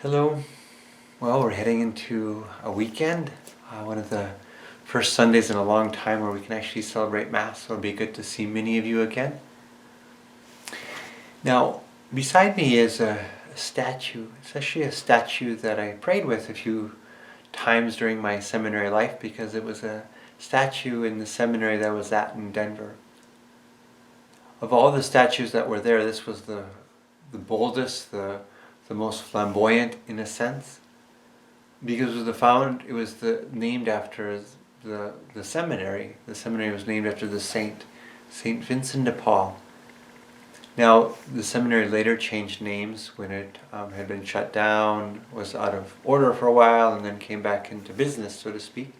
Hello. Well, we're heading into a weekend, one of the first Sundays in a long time where we can actually celebrate Mass, so it'll be good to see many of you again. Now, beside me is a statue. It's actually a statue that I prayed with a few times during my seminary life because it was a statue in the seminary that I was at in Denver. Of all the statues that were there, this was the boldest, the most flamboyant in a sense, because it was named after the seminary. The seminary was named after the Saint Vincent de Paul. Now, the seminary later changed names when it had been shut down, was out of order for a while, and then came back into business, so to speak.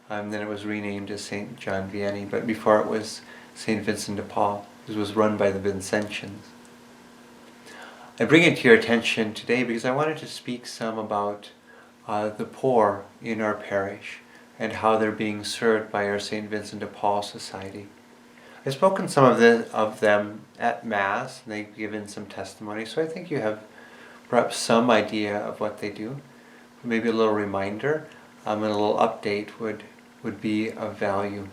Then it was renamed as St. John Vianney, but before it was St. Vincent de Paul. It was run by the Vincentians. I bring it to your attention today because I wanted to speak some about the poor in our parish and how they're being served by our St. Vincent de Paul Society. I've spoken some of them at Mass, and they've given some testimony, so I think you have perhaps some idea of what they do. Maybe a little reminder and a little update would be of value.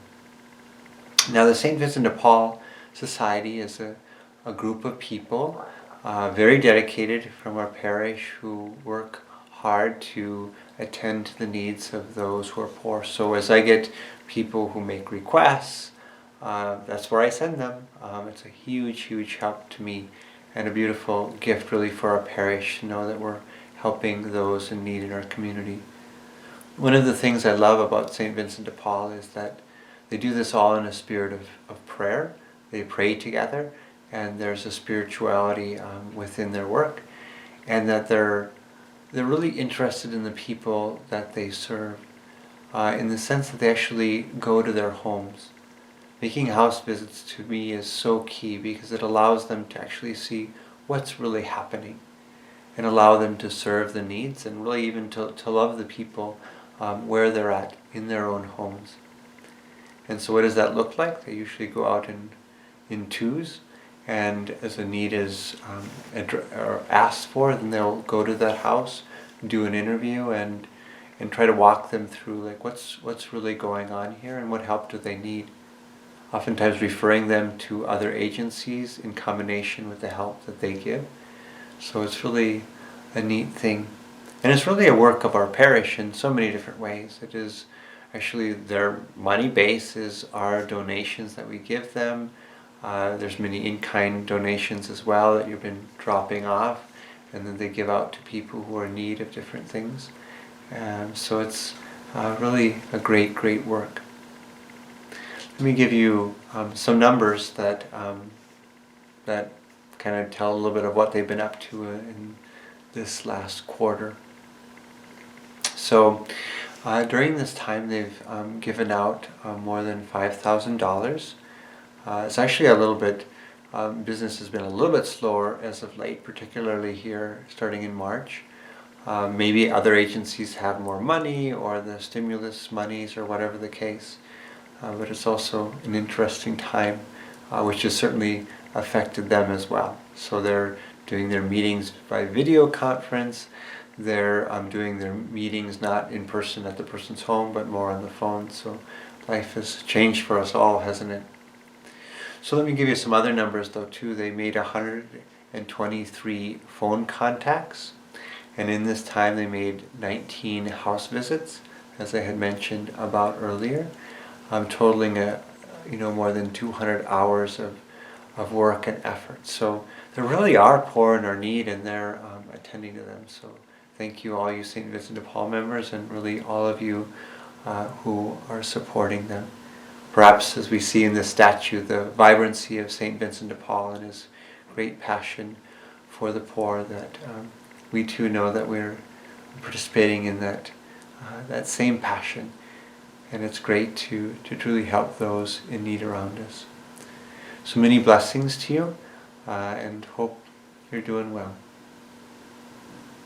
Now, the St. Vincent de Paul Society is a group of people very dedicated from our parish who work hard to attend to the needs of those who are poor. So as I get people who make requests, that's where I send them. It's a huge, huge help to me and a beautiful gift really for our parish to know that we're helping those in need in our community. One of the things I love about St. Vincent de Paul is that they do this all in a spirit of prayer. They pray together, and there's a spirituality within their work, and that they're really interested in the people that they serve, in the sense that they actually go to their homes. Making house visits to me is so key because it allows them to actually see what's really happening and allow them to serve the needs and really even to love the people where they're at in their own homes. And so what does that look like? They usually go out in twos, and as a need is asked for, then they'll go to that house, do an interview, and try to walk them through like what's really going on here and what help do they need. Oftentimes referring them to other agencies in combination with the help that they give. So it's really a neat thing. And it's really a work of our parish in so many different ways. It is actually their money base is our donations that we give them. There's many in-kind donations as well that you've been dropping off, and then they give out to people who are in need of different things. So it's really a great, great work. Let me give you some numbers that kind of tell a little bit of what they've been up to in this last quarter. So during this time they've given out more than $5,000. It's actually a little bit, business has been a little bit slower as of late, particularly here starting in March. Maybe other agencies have more money or the stimulus monies or whatever the case. But it's also an interesting time, which has certainly affected them as well. So they're doing their meetings by video conference. They're doing their meetings not in person at the person's home, but more on the phone. So life has changed for us all, hasn't it? So let me give you some other numbers though too. They made 123 phone contacts, and in this time they made 19 house visits, as I had mentioned about earlier, totaling more than 200 hours of work and effort. So there really are poor in our need, and they're attending to them. So thank you all you St. Vincent de Paul members, and really all of you who are supporting them. Perhaps as we see in this statue, the vibrancy of St. Vincent de Paul and his great passion for the poor, that we too know that we're participating in that same passion. And it's great to truly help those in need around us. So many blessings to you, and hope you're doing well.